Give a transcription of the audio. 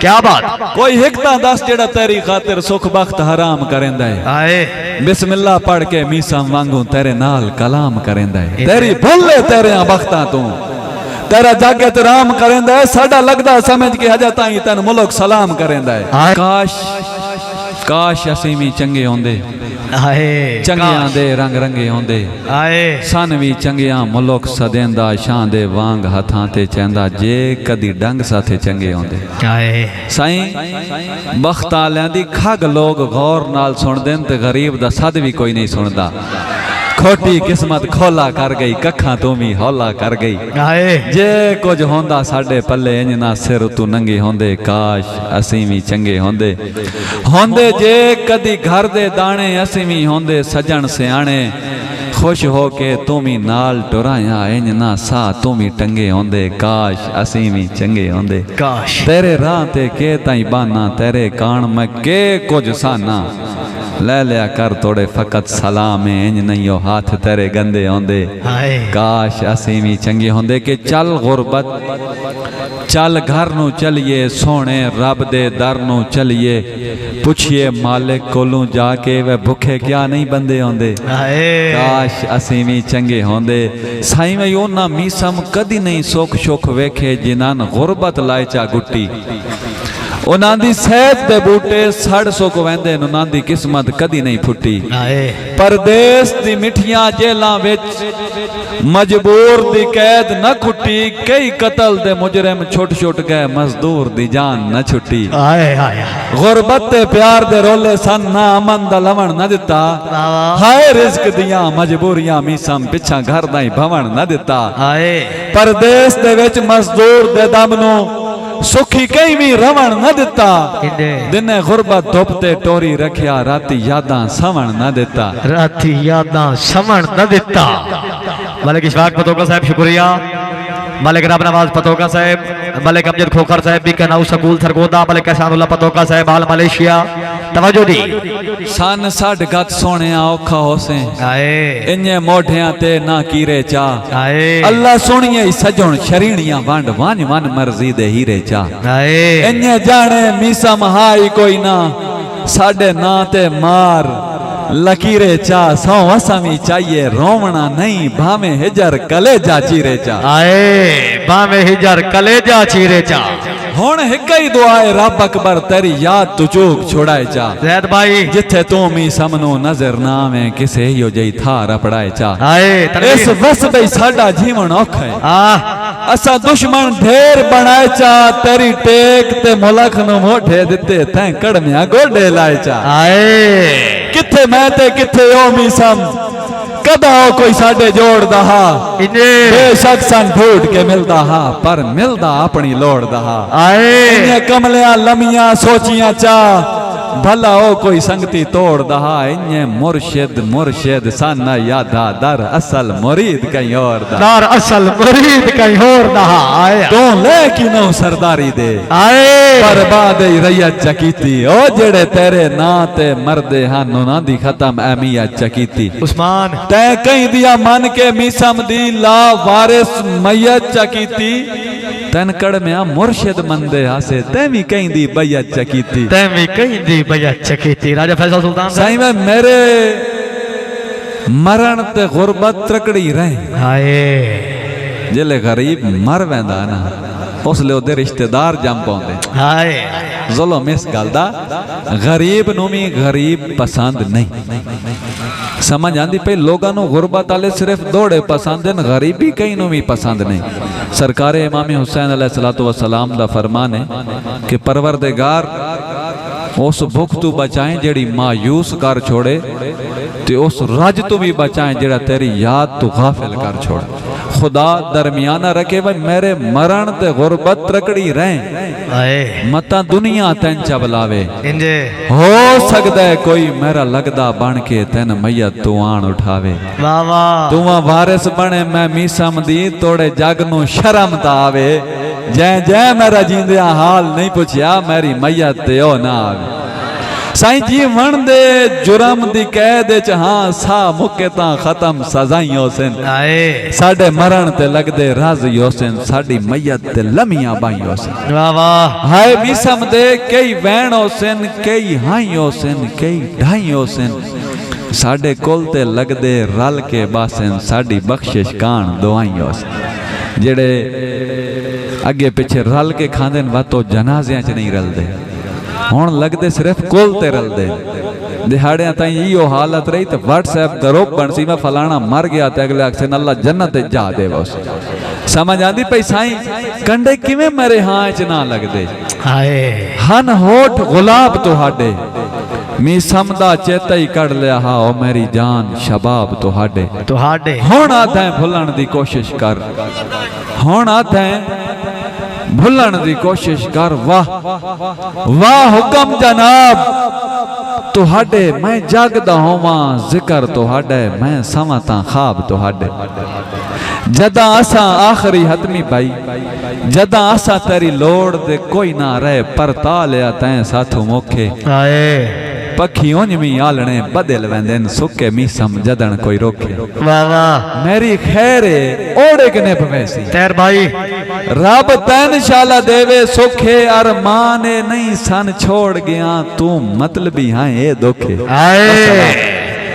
क्या बात। कोई हिकता दस जेड़ा तेरी खातिर सुख बख्त हराम करेंदा है। आए बिस्मिल्लाह पढ़ के मीसम वांगू तेरे नाल कलाम करेंदा है। तेरी भुल्ले तेरे बख्तां तू तेरा जागे ते राम करेंदा है। साडा लगदा समझ के हजा ताई तन मुल्क सलाम करेंदा है। काश काश असीं भी चंगे होंदे। आए चंगियां दे रंग रंगे होंदे। आए सन भी चंगियां मुल्क सदेंदा शां दे वांग हथां ते चैंदा जे कदी डंग साथे चंगे होंदे। आए साईं बख्त आलियां दी खग लोग गौर नाल सुन देन ते गरीब दा सद भी कोई नहीं सुनदा। खोटी किस्मत खोला कर गई कखा तू भी हौला कर गई। आए जे कुछ होंदा साडे पल्ले इंज ना सिर तू नंगे होंदे। काश असीं भी चंगे होंदे होंदे जे कदी घर दे दाने असीं भी होंदे सजन सियाणे खुश हो के तू भी नाल टुराया इंज ना सा तू भी टंगे होंदे। काश असीं भी चंगे होंदे। काश तेरे राह ते के ताई बाना तेरे कान मैं के कुछ साना ले लिया कर तोड़े फकत सलाम इंज नहीं हो हाथ तेरे गंदे होंदे। आए काश असीं भी चंगे होंदे कि चल गुरबत चल घर नू चलिए सोने रब दे दर नू चलिए पुछिए मालिक कोलों जाके वे भुखे क्या नहीं बंदे होंदे। आए काश असीं भी चंगे होंदे। साईं में उन्हां मीसम कदी नहीं सुख सुख वेखे जिन्हां गुरबत लाए चा गुट्टी। उन्हां दी सेहत दे बूटे सड़ सुक वेंदे उन्हां दी किस्मत कदी नहीं फुटी। आए परदेस दी मिठियां जेलां विच मजबूर दी कैद न खुटी। कई कतल दे मुजरिम छुट छुट गए मजदूर दी जान न छुटी। आए आए गुरबत ते प्यार दे रोले सन ना अमन दा लवण न दिता। हाय रिज़्क दियां मजबूरियां मीसम पिछा घर दा ही भवण न दिता। आए परदेस दे विच मजदूर दे दम नू सुखी कई भी रवण न दिता। दिन गुरबत धुप ते टोरी रखिया राती यादां सवण न दिता। राती यादां सवण न दिता। मलिक इशफाक पतोका साहब शुक्रिया। मलिक रब नवाज पतोका साहब, मलिक अमजद खोखर साहब भी कनाऊ स्कूल सरगोदा, मलिक एहसानुल्लाह पतोका साहब हाल मलेशिया। तवज्जो दी सन साढ़ गत सोने औखा होसे। आए इन्ने मोढियां ते ना कीरे चा। आए अल्लाह सुनिए सजण शरीणियां वंड वन वन मर्जी दे हीरे चा। आए इन्ने जाने मीसा महाई कोई ना साडे ना ते मार लकीरे चा। सौ असमी चाहिए रोवना नहीं भावे हिजर कलेजा चीरे चा। आए भावे हिजर कलेजा चीरे चा। हुण हिक ही दुआ है रब अकबर तेरी याद तू चूक छुड़ाए चा। जैद भाई जिथे तू मी समनो नजर ना आवे किसे यो जई थार अपड़ाए चा। आए इस वसदे साडा जीवन औखा है। असा दुश्मन ढेर बनाए चा तेरी टेक ते मुलक नु मोढे दिते तैं कड़मिया गोडे लाए चा। आए किथे मैं ते किथे ओ मीसम कदा ओ कोई साडे जोड़दा हा। बेशक सन फूट के मिलदा हा पर मिलदा अपनी लोड़ दा हा। आए कमलियां लमियां सोचियां चा भला ओ कोई संगती तोड़ दहा। इन्ने मुर्शिद मुर्शिद साना यादा दर असल मुरीद कहीं और दा। दर असल मुरीद कहीं और दहा। आए तो ले कि नो सरदारी दे। आए बर्बाद रैयत चकीती ओ जेड़े तेरे ना ते मरदे हन उन्हां दी खत्म अहमियत चकीती। उस्मान तै कहीं दिया मन के मीसम दी ला वारिस मैयत चकीती। तन कड़मिया मुर्शिद मंदे हासे तै भी कहीं दी बैयत चकीती। तै भी कहीं दी बैयत चकीती। राजा फैसल सुल्तान साईं में मेरे मरण ते गुरबत त्रकड़ी रहे। हाय जिले गरीब मर वेंदा ना उसले ओदे रिश्तेदार जम पाउंदे। हाय जुल्म इस गल दा गरीब नूं भी गरीब पसंद नहीं। समझ आंदी पे लोगों नूं गुरबत वाले सिर्फ दौड़े पसंद हैं गरीबी कहीं नूं भी पसंद नहीं। सरकार इमाम हुसैन अलैहिस्सलातु वस्सलाम दा फरमान है कि परवरदिगार उस भुख तू बचाएं जेड़ी मायूस कर छोड़े ते उस रज तू भी बचाएं जेड़ा तेरी याद तू गाफिल कर छोड़े। खुदा दरमियाना रखे भाई मेरे मरण ते गुरबत त्रकड़ी रहे मता दुनिया तेन चबलावे। हो सकता है कोई मेरा लगदा बन के तेन मैयत तू आन उठावे। तू वारिस बने मैं मीसम दी तोड़े जग नू शर्म ता आवे। जै जै मेरा जींदिया हाल नहीं पूछया मेरी मैयत ते ओ ना आवे। साईं जी वण दे जुर्म दी कैद च हां सा मुके तां खत्म सजाई होसन आए साडे मरण ते लगदे राज होसन साडी मैयत ते लमियां बाई होसन वाह वाह हाय मिसम दे कई वैण होसन कई हाई होसन कई ढाई होसन साडे कोल ते लगदे रल के बासन साडी बख्शिश कान दुआई होसन जेड़े अगे पीछे रल के खांदे न वातो जनाज़ियां च नहीं रलदे हुण लगदे सिर्फ कोल ते रलदे दिहाड़ियां ताईं इहो हालत रही तो व्हाट्सएप ग्रुप बनसी में फलाना मर गया तो अगले आखन अल्लाह जन्नत जा दे बस समझ आंदी पई साईं कंडे किवें मरे हां च ना लगदे आए हन होठ गुलाब तुहाडे मीसम दा चेता ही कढ़ लिया हा ओ मेरी जान शबाब तुहाडे हुण आदा भुलन दी कोशिश कर हुण आदा भुलन दी कोशिश कर वाह वाह हुक्म जनाब तुहाडे मैं जागदा होवां जिक्र तुहाडे मैं सवां ख्वाब तुहाडे जदा असा आखिरी हतमी भाई जदा असा तेरी लोड़ दे कोई ना रहे परता लिया तैं साथों मोखे आए पखी उंजमी आलने बदल वेंदन सुके मीसम जदन कोई रोके वाह वाह मेरी खैरे ओड़े कने भवेसी तैर भाई रब तैन शाला देवे सुखे अरमाने नहीं सन छोड़ गया तू मतलबी हां ए दुखे आए